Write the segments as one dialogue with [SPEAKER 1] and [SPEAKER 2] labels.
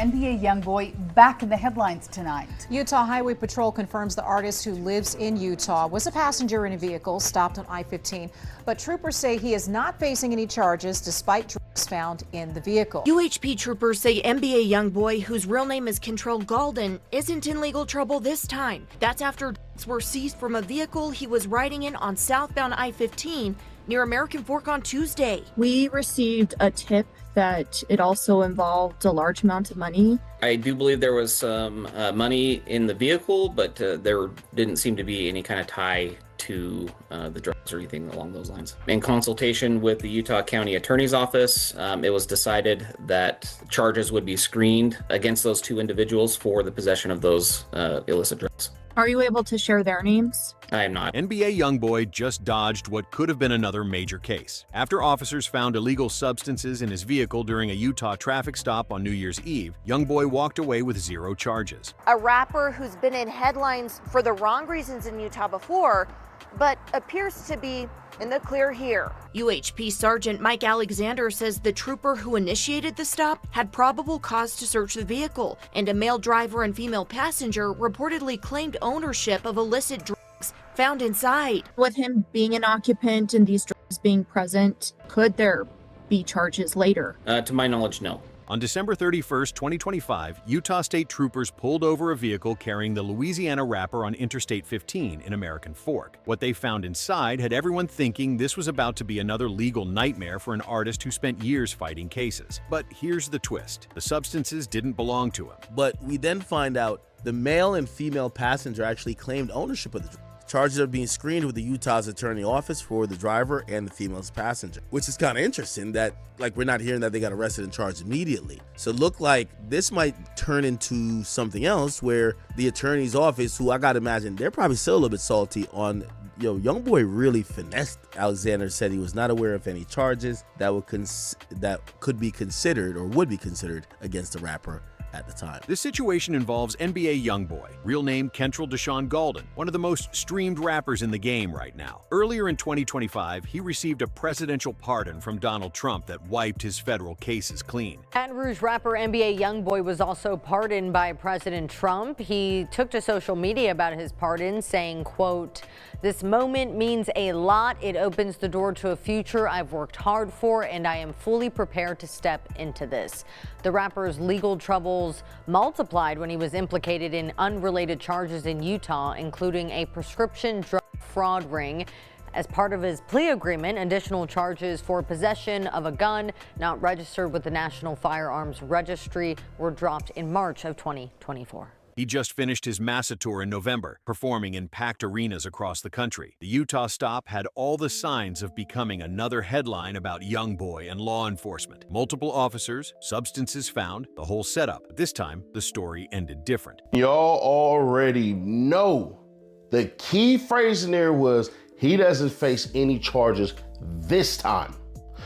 [SPEAKER 1] NBA Youngboy back in the headlines tonight.
[SPEAKER 2] Utah Highway Patrol confirms the artist, who lives in Utah, was a passenger in a vehicle stopped on I-15. But troopers say he is not facing any charges despite drugs found in the vehicle.
[SPEAKER 3] UHP troopers say NBA Youngboy, whose real name is Kentrell Gaulden, isn't in legal trouble this time. That's after drugs were seized from a vehicle he was riding in on southbound I-15 near American Fork on Tuesday.
[SPEAKER 4] We received a tip that it also involved a large amount of money.
[SPEAKER 5] I do believe there was some money in the vehicle, but there didn't seem to be any kind of tie to the drugs or anything along those lines. In consultation with the Utah County Attorney's Office, it was decided that charges would be screened against those two individuals for the possession of those illicit drugs.
[SPEAKER 4] Are you able to share their names?
[SPEAKER 5] I am not.
[SPEAKER 6] NBA Youngboy just dodged what could have been another major case. After officers found illegal substances in his vehicle during a Utah traffic stop on New Year's Eve, Youngboy walked away with 0 charges.
[SPEAKER 3] A rapper who's been in headlines for the wrong reasons in Utah before, but appears to be in the clear here. UHP Sergeant Mike Alexander says the trooper who initiated the stop had probable cause to search the vehicle, and a male driver and female passenger reportedly claimed ownership of illicit drugs found inside.
[SPEAKER 4] With him being an occupant and these drugs being present, could there be charges later?
[SPEAKER 5] To my knowledge, no.
[SPEAKER 6] On December 31, 2025, Utah State troopers pulled over a vehicle carrying the Louisiana rapper on Interstate 15 in American Fork. What they found inside had everyone thinking this was about to be another legal nightmare for an artist who spent years fighting cases. But here's the twist. The substances didn't belong to him.
[SPEAKER 7] But we then find out the male and female passenger actually claimed ownership of the drugs. Charges are being screened with the Utah's attorney office for the driver and the female's passenger, which is kind of interesting that, like, we're not hearing that they got arrested and charged immediately. So it looked like this might turn into something else where the attorney's office, who I got to imagine, they're probably still a little bit salty on, Youngboy really finessed. Alexander said he was not aware of any charges that could be considered or would be considered against the rapper at the time.
[SPEAKER 6] This situation involves NBA Youngboy, real name Kentrell Gaulden, one of the most streamed rappers in the game right now. Earlier in 2025, he received a presidential pardon from Donald Trump that wiped his federal cases clean.
[SPEAKER 8] Baton Rouge rapper NBA Youngboy was also pardoned by President Trump. He took to social media about his pardon, saying, quote, "This moment means a lot. It opens the door to a future I've worked hard for, and I am fully prepared to step into this." The rapper's legal troubles multiplied when he was implicated in unrelated charges in Utah, including a prescription drug fraud ring. As part of his plea agreement, additional charges for possession of a gun not registered with the National Firearms Registry were dropped in March of 2024.
[SPEAKER 6] He just finished his Massa tour in November, performing in packed arenas across the country. The Utah stop had all the signs of becoming another headline about Youngboy and law enforcement. Multiple officers, substances found, the whole setup. But this time, the story ended different.
[SPEAKER 9] Y'all already know the key phrase in there was, he doesn't face any charges this time.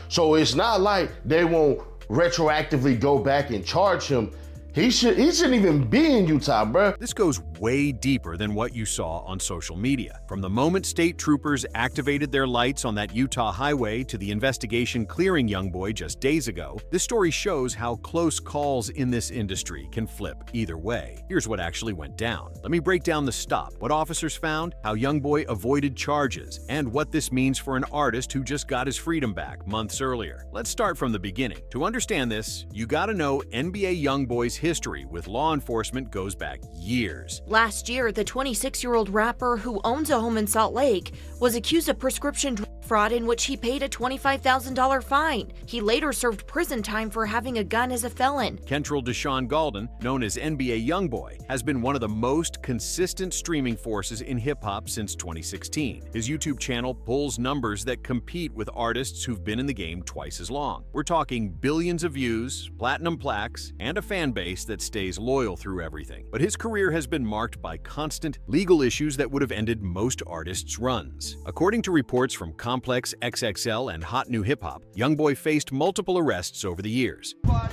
[SPEAKER 9] So it's not like they won't retroactively go back and charge him. He shouldn't even be in Utah, bruh.
[SPEAKER 6] This goes way deeper than what you saw on social media. From the moment state troopers activated their lights on that Utah highway to the investigation clearing Youngboy just days ago, this story shows how close calls in this industry can flip either way. Here's what actually went down. Let me break down the stop, what officers found, how Youngboy avoided charges, and what this means for an artist who just got his freedom back months earlier. Let's start from the beginning. To understand this, you gotta know NBA Youngboy's history with law enforcement goes back years.
[SPEAKER 3] Last year, the 26-year-old rapper who owns a home in Salt Lake was accused of prescription drug fraud in which he paid a $25,000 fine. He later served prison time for having a gun as a felon.
[SPEAKER 6] Kentrell Gaulden, known as NBA Youngboy, has been one of the most consistent streaming forces in hip-hop since 2016. His YouTube channel pulls numbers that compete with artists who've been in the game twice as long. We're talking billions of views, platinum plaques, and a fan base that stays loyal through everything. But his career has been marked by constant legal issues that would have ended most artists' runs. According to reports from Complex XXL and Hot New Hip Hop, Youngboy faced multiple arrests over the years.
[SPEAKER 10] I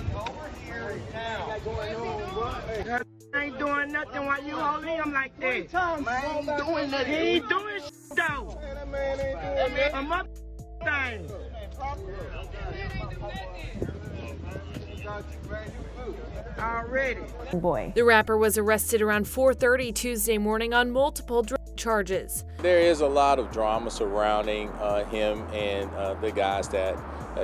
[SPEAKER 10] ain't doing nothing while you hold him like that. I ain't doing nothing. He ain't doing shit though. I'm up thing. Already.
[SPEAKER 11] Boy.
[SPEAKER 12] The rapper was arrested around 4:30 Tuesday morning on multiple drug charges.
[SPEAKER 13] There is a lot of drama surrounding him and the guys that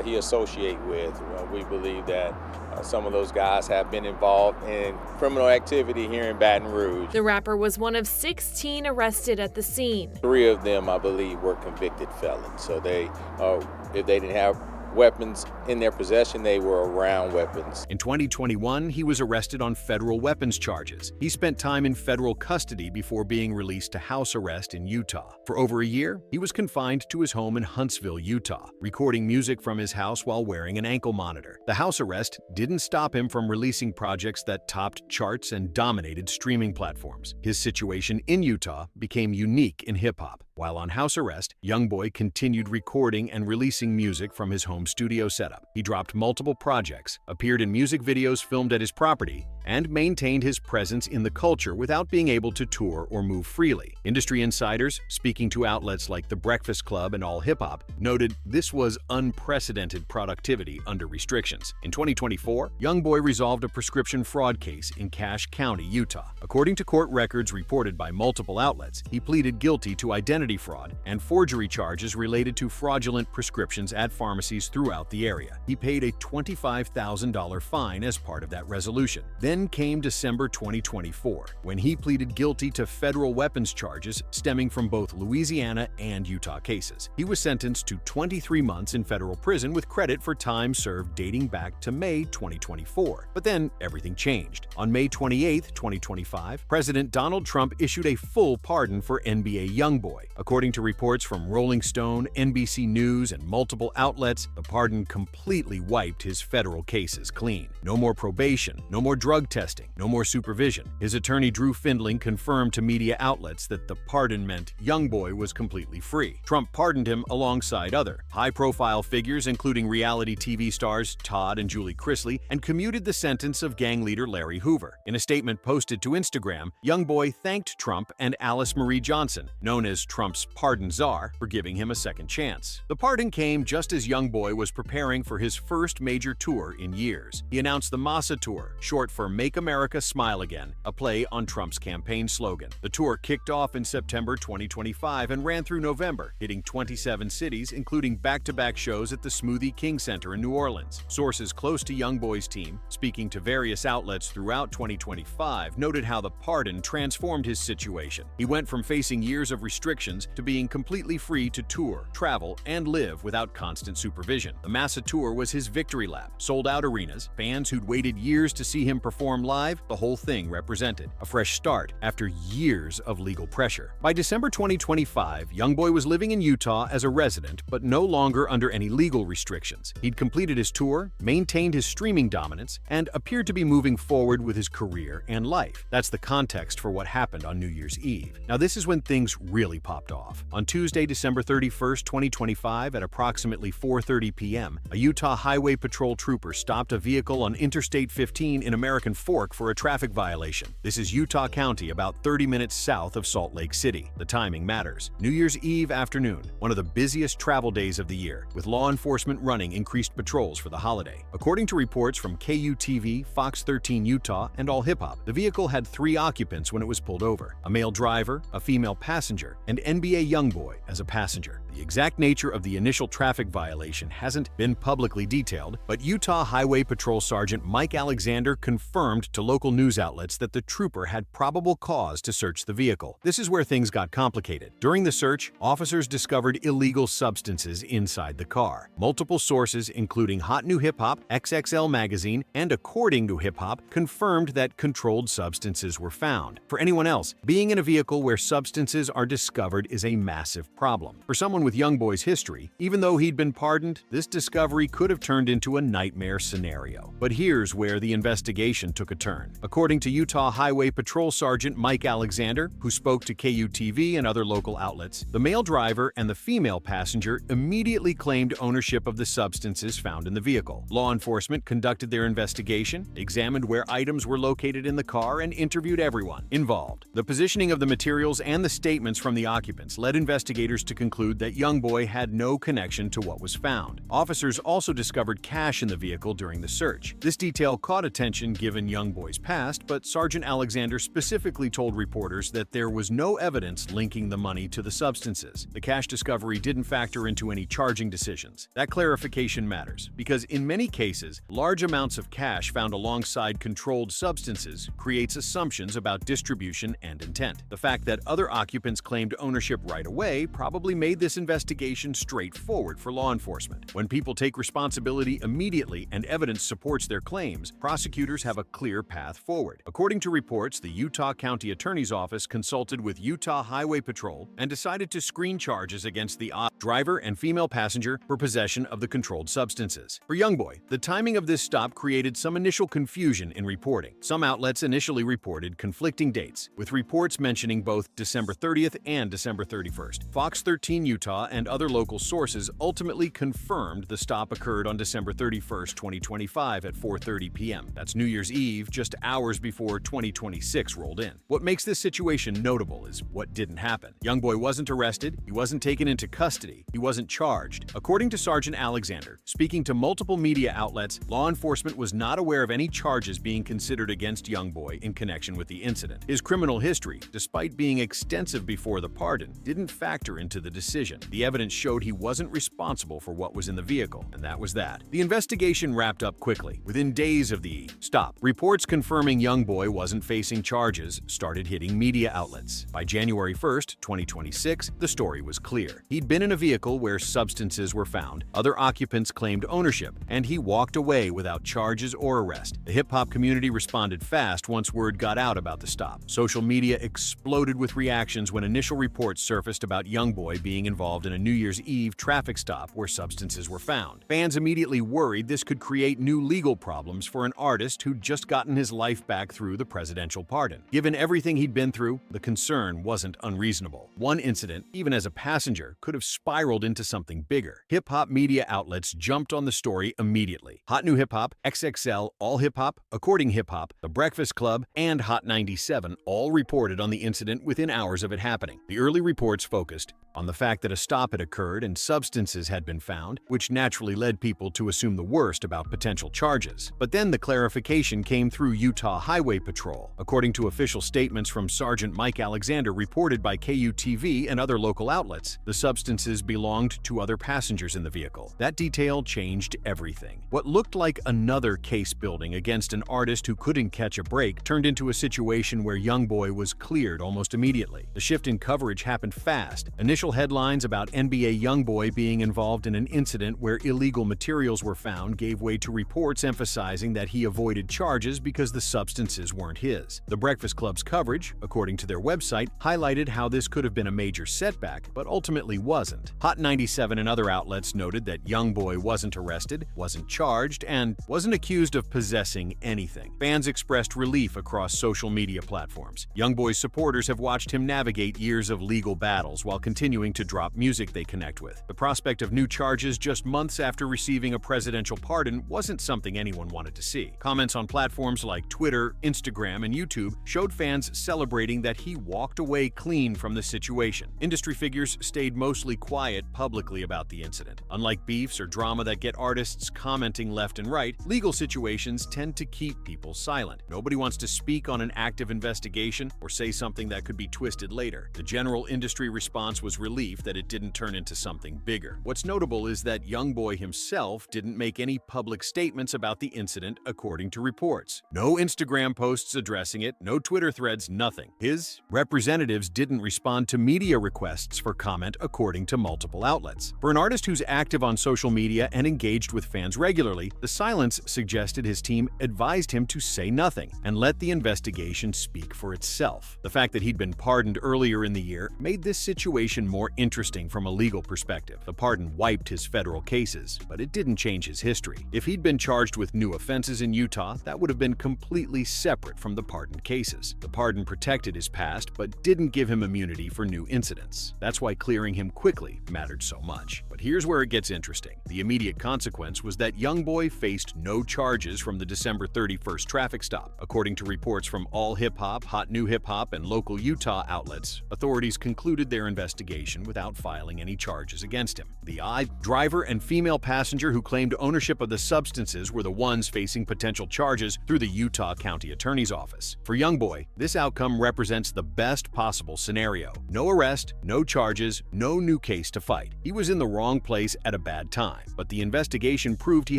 [SPEAKER 13] he associates with. We believe that some of those guys have been involved in criminal activity here in Baton Rouge.
[SPEAKER 12] The rapper was one of 16 arrested at the scene.
[SPEAKER 13] 3 of them, I believe, were convicted felons. So if they didn't have weapons in their possession, they were around weapons.
[SPEAKER 6] In 2021, he was arrested on federal weapons charges. He spent time in federal custody before being released to house arrest in Utah. For over a year, he was confined to his home in Huntsville, Utah, recording music from his house while wearing an ankle monitor. The house arrest didn't stop him from releasing projects that topped charts and dominated streaming platforms. His situation in Utah became unique in hip-hop. While on house arrest, Youngboy continued recording and releasing music from his home studio setup. He dropped multiple projects, appeared in music videos filmed at his property, and maintained his presence in the culture without being able to tour or move freely. Industry insiders, speaking to outlets like The Breakfast Club and All Hip Hop, noted this was unprecedented productivity under restrictions. In 2024, Youngboy resolved a prescription fraud case in Cache County, Utah. According to court records reported by multiple outlets, he pleaded guilty to identity fraud and forgery charges related to fraudulent prescriptions at pharmacies throughout the area. He paid a $25,000 fine as part of that resolution. Then came December 2024, when he pleaded guilty to federal weapons charges stemming from both Louisiana and Utah cases. He was sentenced to 23 months in federal prison with credit for time served dating back to May 2024. But then everything changed. On May 28, 2025, President Donald Trump issued a full pardon for NBA Youngboy. According to reports from Rolling Stone, NBC News, and multiple outlets, the pardon completely wiped his federal cases clean. No more probation, no more drug testing, no more supervision. His attorney Drew Findling confirmed to media outlets that the pardon meant Youngboy was completely free. Trump pardoned him alongside other high-profile figures, including reality TV stars Todd and Julie Chrisley, and commuted the sentence of gang leader Larry Hoover. In a statement posted to Instagram, Youngboy thanked Trump and Alice Marie Johnson, known as Trump's pardon czar, for giving him a second chance. The pardon came just as Youngboy was preparing for his first major tour in years. He announced the Massa Tour, short for Make America Smile Again, a play on Trump's campaign slogan. The tour kicked off in September 2025 and ran through November, hitting 27 cities, including back-to-back shows at the Smoothie King Center in New Orleans. Sources close to Youngboy's team, speaking to various outlets throughout 2025, noted how the pardon transformed his situation. He went from facing years of restrictions to being completely free to tour, travel, and live without constant supervision. The Massa Tour was his victory lap. Sold-out arenas, fans who'd waited years to see him perform live, the whole thing represented a fresh start after years of legal pressure. By December 2025, Youngboy was living in Utah as a resident, but no longer under any legal restrictions. He'd completed his tour, maintained his streaming dominance, and appeared to be moving forward with his career and life. That's the context for what happened on New Year's Eve. Now, this is when things really popped off. On Tuesday, December 31st, 2025, at approximately 4:30 p.m., a Utah Highway Patrol trooper stopped a vehicle on Interstate 15 in American Fork for a traffic violation. This is Utah County, about 30 minutes south of Salt Lake City. The timing matters. New Year's Eve afternoon, one of the busiest travel days of the year, with law enforcement running increased patrols for the holiday. According to reports from KUTV, Fox 13 Utah, and All Hip Hop, the vehicle had 3 occupants when it was pulled over: a male driver, a female passenger, and NBA Youngboy as a passenger. The exact nature of the initial traffic violation hasn't been publicly detailed, but Utah Highway Patrol Sergeant Mike Alexander confirmed to local news outlets that the trooper had probable cause to search the vehicle. This is where things got complicated. During the search, officers discovered illegal substances inside the car. Multiple sources, including Hot New Hip Hop, XXL Magazine, and According to Hip Hop, confirmed that controlled substances were found. For anyone else, being in a vehicle where substances are discovered is a massive problem. For someone with Youngboy's history, even though he'd been pardoned, this discovery could have turned into a nightmare scenario. But here's where the investigation investigation took a turn. According to Utah Highway Patrol Sergeant Mike Alexander, who spoke to KUTV and other local outlets, the male driver and the female passenger immediately claimed ownership of the substances found in the vehicle. Law enforcement conducted their investigation, examined where items were located in the car, and interviewed everyone involved. The positioning of the materials and the statements from the occupants led investigators to conclude that Youngboy had no connection to what was found. Officers also discovered cash in the vehicle during the search. This detail caught attention given Youngboy's past, but Sergeant Alexander specifically told reporters that there was no evidence linking the money to the substances. The cash discovery didn't factor into any charging decisions. That clarification matters, because in many cases, large amounts of cash found alongside controlled substances creates assumptions about distribution and intent. The fact that other occupants claimed ownership right away probably made this investigation straightforward for law enforcement. When people take responsibility immediately and evidence supports their claims, prosecutors have a clear path forward. According to reports, the Utah County Attorney's Office consulted with Utah Highway Patrol and decided to screen charges against the driver and female passenger for possession of the controlled substances. For Youngboy, the timing of this stop created some initial confusion in reporting. Some outlets initially reported conflicting dates, with reports mentioning both December 30th and December 31st. Fox 13 Utah and other local sources ultimately confirmed the stop occurred on December 31st, 2025 at 4:30 p.m. That's New Year's Eve, just hours before 2026 rolled in. What makes this situation notable is what didn't happen. Youngboy wasn't arrested, he wasn't taken into custody, he wasn't charged. According to Sergeant Alexander, speaking to multiple media outlets, law enforcement was not aware of any charges being considered against Youngboy in connection with the incident. His criminal history, despite being extensive before the pardon, didn't factor into the decision. The evidence showed he wasn't responsible for what was in the vehicle, and that was that. The investigation wrapped up quickly. Within days of the stop, reports confirming Youngboy wasn't facing charges started hitting media outlets. By January 1st, 2026, the story was clear. He'd been in a vehicle where substances were found, other occupants claimed ownership, and he walked away without charges or arrest. The hip-hop community responded fast once word got out about the stop. Social media exploded with reactions when initial reports surfaced about Youngboy being involved in a New Year's Eve traffic stop where substances were found. Fans immediately worried this could create new legal problems for an artist who'd just gotten his life back through the presidential pardon. Given everything he'd been through, the concern wasn't unreasonable. One incident, even as a passenger, could have spiraled into something bigger. Hip-hop media outlets jumped on the story immediately. Hot New Hip Hop, XXL, All Hip Hop, According Hip Hop, The Breakfast Club, and Hot 97 all reported on the incident within hours of it happening. The early reports focused on the fact that a stop had occurred and substances had been found, which naturally led people to assume the worst about potential charges. But then the clarification came through Utah Highway Patrol. According to official statements from Sergeant Mike Alexander reported by KUTV and other local outlets, the substances belonged to other passengers in the vehicle. That detail changed everything. What looked like another case building against an artist who couldn't catch a break turned into a situation where Youngboy was cleared almost immediately. The shift in coverage happened fast. Initial headlines about NBA Youngboy being involved in an incident where illegal materials were found gave way to reports emphasizing that he avoided charges because the substances weren't his. The Breakfast Club's coverage, according to their website, highlighted how this could have been a major setback, but ultimately wasn't. Hot 97 and other outlets noted that Youngboy wasn't arrested, wasn't charged, and wasn't accused of possessing anything. Fans expressed relief across social media platforms. Youngboy's supporters have watched him navigate years of legal battles while continuing to drop music they connect with. The prospect of new charges just months after receiving a presidential pardon wasn't something anyone wanted to see. Comments on platforms like Twitter, Instagram, and YouTube showed fans celebrating that he walked away clean from the situation. Industry figures stayed mostly quiet publicly about the incident. Unlike beefs or drama that get artists commenting left and right, legal situations tend to keep people silent. Nobody wants to speak on an active investigation or say something that could be twisted later. The general industry response was relief that it didn't turn into something bigger. What's notable is that Youngboy himself didn't make any public statements about the incident, according to reports. No Instagram posts addressing it, no Twitter threads, nothing. His representatives didn't respond to media requests for comment, according to multiple outlets. For an artist who's active on social media and engaged with fans regularly, the silence suggested his team advised him to say nothing and let the investigation speak for itself. The fact that he'd been pardoned earlier in the year made this situation more interesting from a legal perspective. The pardon wiped his federal cases, but it didn't change his history. If he'd been charged with new offenses in Utah, that that would have been completely separate from the pardoned cases. The pardon protected his past, but didn't give him immunity for new incidents. That's why clearing him quickly mattered so much. But here's where it gets interesting. The immediate consequence was that Youngboy faced no charges from the December 31st traffic stop. According to reports from All Hip Hop, Hot New Hip Hop, and local Utah outlets, authorities concluded their investigation without filing any charges against him. The driver and female passenger who claimed ownership of the substances were the ones facing potential charges through the Utah County Attorney's Office. For Youngboy, this outcome represents the best possible scenario. No arrest, no charges, no new case to fight. He was in the wrong place at a bad time, but the investigation proved he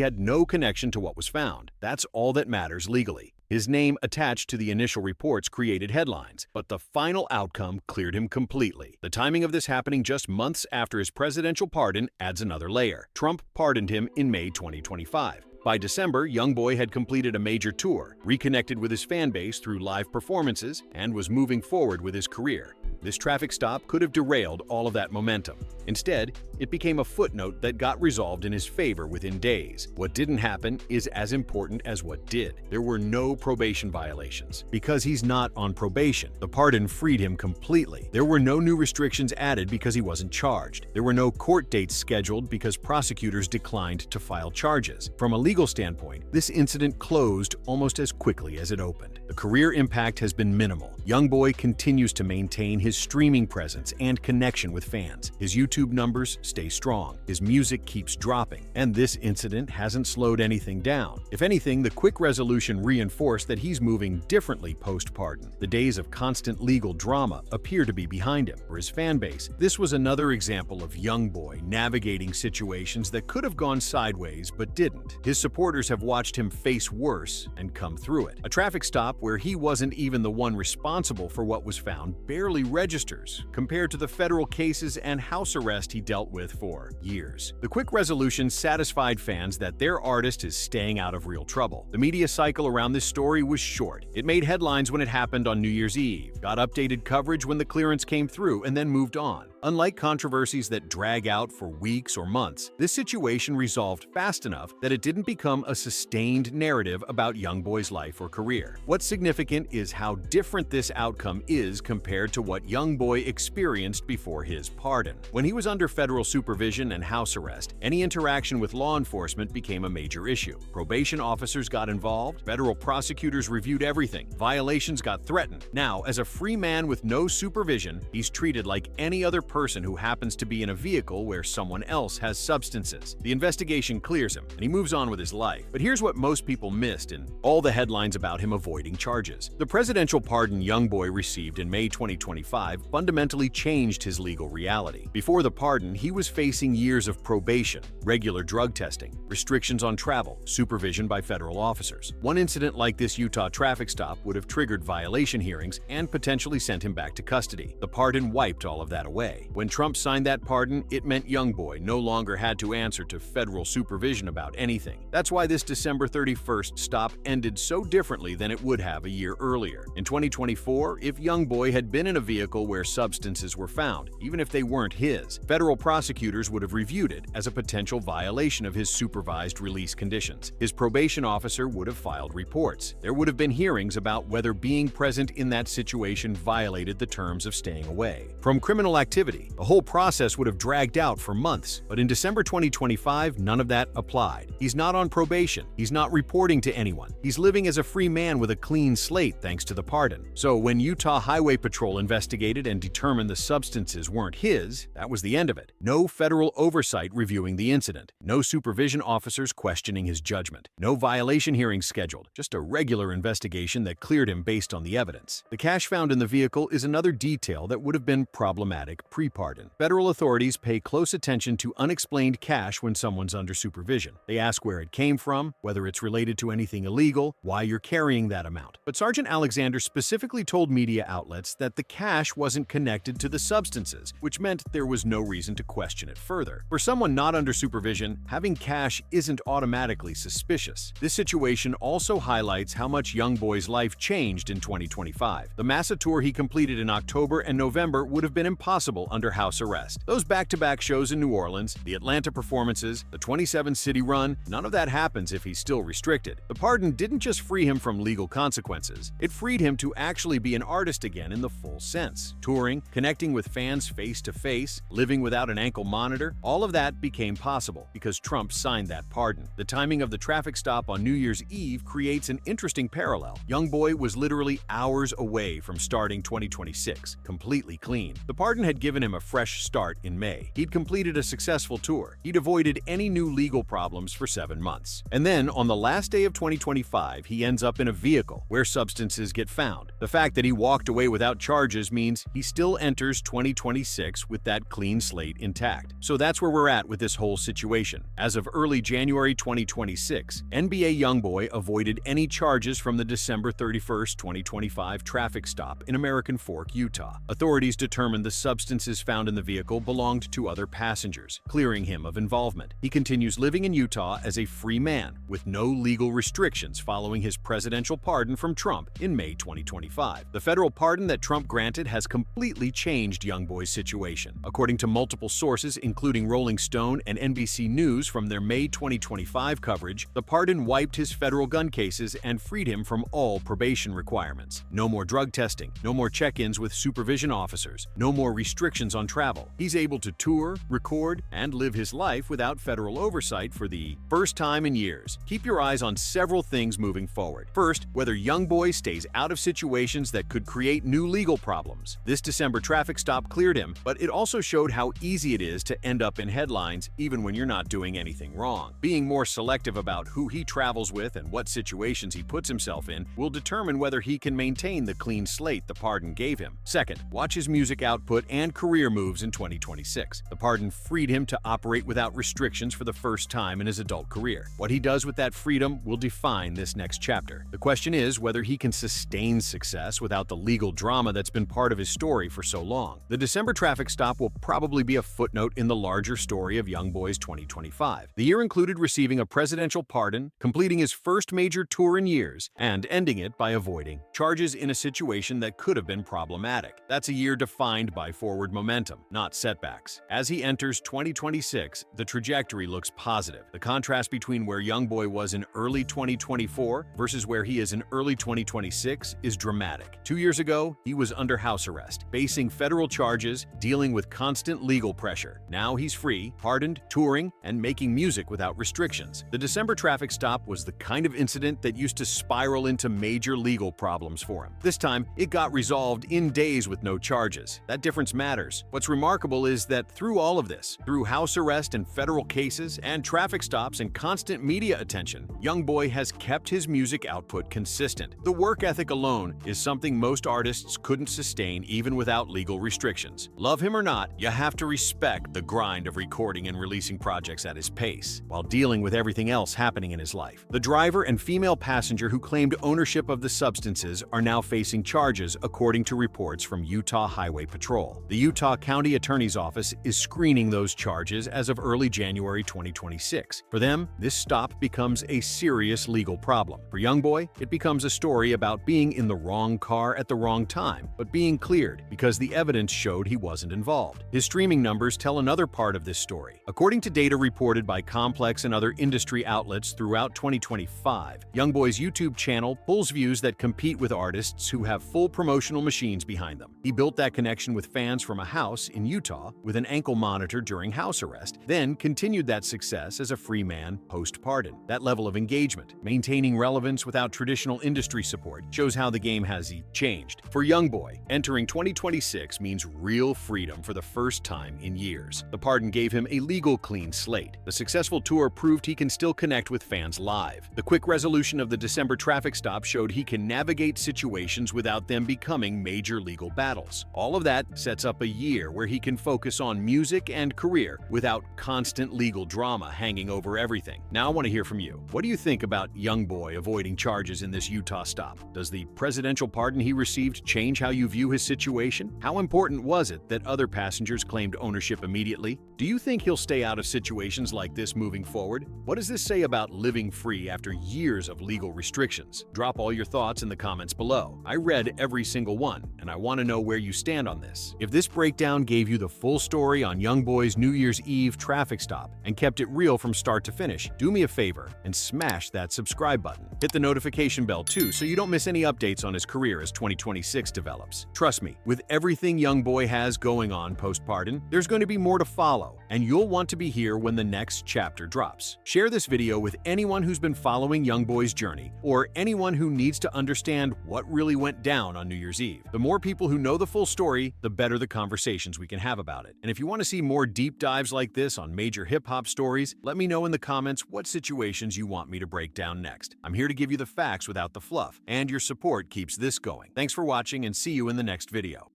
[SPEAKER 6] had no connection to what was found. That's all that matters legally. His name attached to the initial reports created headlines, but the final outcome cleared him completely. The timing of this happening just months after his presidential pardon adds another layer. Trump pardoned him in May 2025. By December, Youngboy had completed a major tour, reconnected with his fan base through live performances, and was moving forward with his career. This traffic stop could have derailed all of that momentum. Instead, it became a footnote that got resolved in his favor within days. What didn't happen is as important as what did. There were no probation violations. Because he's not on probation, the pardon freed him completely. There were no new restrictions added because he wasn't charged. There were no court dates scheduled because prosecutors declined to file charges. From a legal standpoint, this incident closed almost as quickly as it opened. The career impact has been minimal. Youngboy continues to maintain his streaming presence and connection with fans. His YouTube numbers stay strong. His music keeps dropping. And this incident hasn't slowed anything down. If anything, the quick resolution reinforced that he's moving differently post-pardon. The days of constant legal drama appear to be behind him. For his fan base, this was another example of Youngboy navigating situations that could have gone sideways but didn't. His supporters have watched him face worse and come through it. A traffic stop where he wasn't even the one responsible for what was found barely registers compared to the federal cases and house arrest he dealt with for years. The quick resolution satisfied fans that their artist is staying out of real trouble. The media cycle around this story was short. It made headlines when it happened on New Year's Eve, got updated coverage when the clearance came through, and then moved on. Unlike controversies that drag out for weeks or months, this situation resolved fast enough that it didn't become a sustained narrative about Youngboy's life or career. What's significant is how different this outcome is compared to what Youngboy experienced before his pardon. When he was under federal supervision and house arrest, any interaction with law enforcement became a major issue. Probation officers got involved, federal prosecutors reviewed everything, violations got threatened. Now, as a free man with no supervision, he's treated like any other person who happens to be in a vehicle where someone else has substances. The investigation clears him, and he moves on with his life. But here's what most people missed in all the headlines about him avoiding charges. The presidential pardon Youngboy received in May 2025 fundamentally changed his legal reality. Before the pardon, he was facing years of probation, regular drug testing, restrictions on travel, supervision by federal officers. One incident like this Utah traffic stop would have triggered violation hearings and potentially sent him back to custody. The pardon wiped all of that away. When Trump signed that pardon, it meant Youngboy no longer had to answer to federal supervision about anything. That's why this December 31st stop ended so differently than it would have a year earlier. In 2024, if Youngboy had been in a vehicle where substances were found, even if they weren't his, federal prosecutors would have reviewed it as a potential violation of his supervised release conditions. His probation officer would have filed reports. There would have been hearings about whether being present in that situation violated the terms of staying away from criminal activity. The whole process would have dragged out for months, but in December 2025, none of that applied. He's not on probation. He's not reporting to anyone. He's living as a free man with a clean slate thanks to the pardon. So when Utah Highway Patrol investigated and determined the substances weren't his, that was the end of it. No federal oversight reviewing the incident. No supervision officers questioning his judgment. No violation hearings scheduled. Just a regular investigation that cleared him based on the evidence. The cash found in the vehicle is another detail that would have been problematic pre-pardon. Federal authorities pay close attention to unexplained cash when someone's under supervision. They ask where it came from, whether it's related to anything illegal, why you're carrying that amount. But Sergeant Alexander specifically told media outlets that the cash wasn't connected to the substances, which meant there was no reason to question it further. For someone not under supervision, having cash isn't automatically suspicious. This situation also highlights how much Youngboy's life changed in 2025. The massive tour he completed in October and November would have been impossible under house arrest. Those back-to-back shows in New Orleans, the Atlanta performances, the 27-city run, none of that happens if he's still restricted. The pardon didn't just free him from legal consequences, it freed him to actually be an artist again in the full sense. Touring, connecting with fans face-to-face, living without an ankle monitor, all of that became possible because Trump signed that pardon. The timing of the traffic stop on New Year's Eve creates an interesting parallel. Youngboy was literally hours away from starting 2026, completely clean. The pardon had given him a fresh start in May. He'd completed a successful tour. He'd avoided any new legal problems for 7 months. And then, on the last day of 2025, he ends up in a vehicle where substances get found. The fact that he walked away without charges means he still enters 2026 with that clean slate intact. So that's where we're at with this whole situation. As of early January 2026, NBA Youngboy avoided any charges from the December 31st, 2025 traffic stop in American Fork, Utah. Authorities determined the substances found in the vehicle belonged to other passengers, clearing him of involvement. He continues living in Utah as a free man, with no legal restrictions following his presidential pardon from Trump in May 2025. The federal pardon that Trump granted has completely changed Youngboy's situation. According to multiple sources, including Rolling Stone and NBC News from their May 2025 coverage, the pardon wiped his federal gun cases and freed him from all probation requirements. No more drug testing, no more check-ins with supervision officers, no more restrictions on travel. He's able to tour, record, and live his life without federal oversight for the first time in years. Keep your eyes on several things moving forward. First, whether Youngboy stays out of situations that could create new legal problems. This December traffic stop cleared him, but it also showed how easy it is to end up in headlines even when you're not doing anything wrong. Being more selective about who he travels with and what situations he puts himself in will determine whether he can maintain the clean slate the pardon gave him. Second, watch his music output and career moves in 2026. The pardon freed him to operate without restrictions for the first time in his adult career. What he does with that freedom will define this next chapter. The question is whether he can sustain success without the legal drama that's been part of his story for so long. The December traffic stop will probably be a footnote in the larger story of Youngboy's 2025. The year included receiving a presidential pardon, completing his first major tour in years, and ending it by avoiding charges in a situation that could have been problematic. That's a year defined by forward momentum, not setbacks. As he enters 2026, the trajectory looks positive. The contrast between where Youngboy was in early 2024 versus where he is in early 2026 is dramatic. 2 years ago, he was under house arrest, facing federal charges, dealing with constant legal pressure. Now he's free, pardoned, touring, and making music without restrictions. The December traffic stop was the kind of incident that used to spiral into major legal problems for him. This time, it got resolved in days with no charges. That difference matters. What's remarkable is that through all of this, through house arrest and federal cases and traffic stops and constant media attention, Youngboy has kept his music output consistent. The work ethic alone is something most artists couldn't sustain even without legal restrictions. Love him or not, you have to respect the grind of recording and releasing projects at his pace, while dealing with everything else happening in his life. The driver and female passenger who claimed ownership of the substances are now facing charges, according to reports from Utah Highway Patrol. The Utah County Attorney's Office is screening those charges as of early January 2026. For them, this stop becomes a serious legal problem. For Youngboy, it becomes a story about being in the wrong car at the wrong time, but being cleared because the evidence showed he wasn't involved. His streaming numbers tell another part of this story. According to data reported by Complex and other industry outlets throughout 2025, Youngboy's YouTube channel pulls views that compete with artists who have full promotional machines behind them. He built that connection with fans from a house in Utah with an ankle monitor during house arrest, then continued that success as a free man post-pardon. That level of engagement, maintaining relevance without traditional industry support, shows how the game has changed. For Youngboy, entering 2026 means real freedom for the first time in years. The pardon gave him a legal clean slate. The successful tour proved he can still connect with fans live. The quick resolution of the December traffic stop showed he can navigate situations without them becoming major legal battles. All of that sets up a year where he can focus on music and career without constant legal drama hanging over everything. Now I want to hear from you. What do you think about Youngboy avoiding charges in this Utah stop? Does the presidential pardon he received change how you view his situation? How important was it that other passengers claimed ownership immediately? Do you think he'll stay out of situations like this moving forward? What does this say about living free after years of legal restrictions? Drop all your thoughts in the comments below. I read every single one, and I want to know where you stand on this. If this breakdown gave you the full story on Youngboy's New Year's Eve traffic stop and kept it real from start to finish, do me a favor and smash that subscribe button. Hit the notification bell too so you don't miss any updates on his career as 2026 develops. Trust me, with everything Youngboy has going on post-pardon, there's going to be more to follow, and you'll want to be here when the next chapter drops. Share this video with anyone who's been following Youngboy's journey, or anyone who needs to understand what really went down on New Year's Eve. The more people who know the full story, the better the conversations we can have about it. And if you want to see more deep dives like this on major hip-hop stories, let me know in the comments what situations you want me to break down next. I'm here to give you the facts without the fluff, and your support keeps this going. Thanks for watching, and see you in the next video.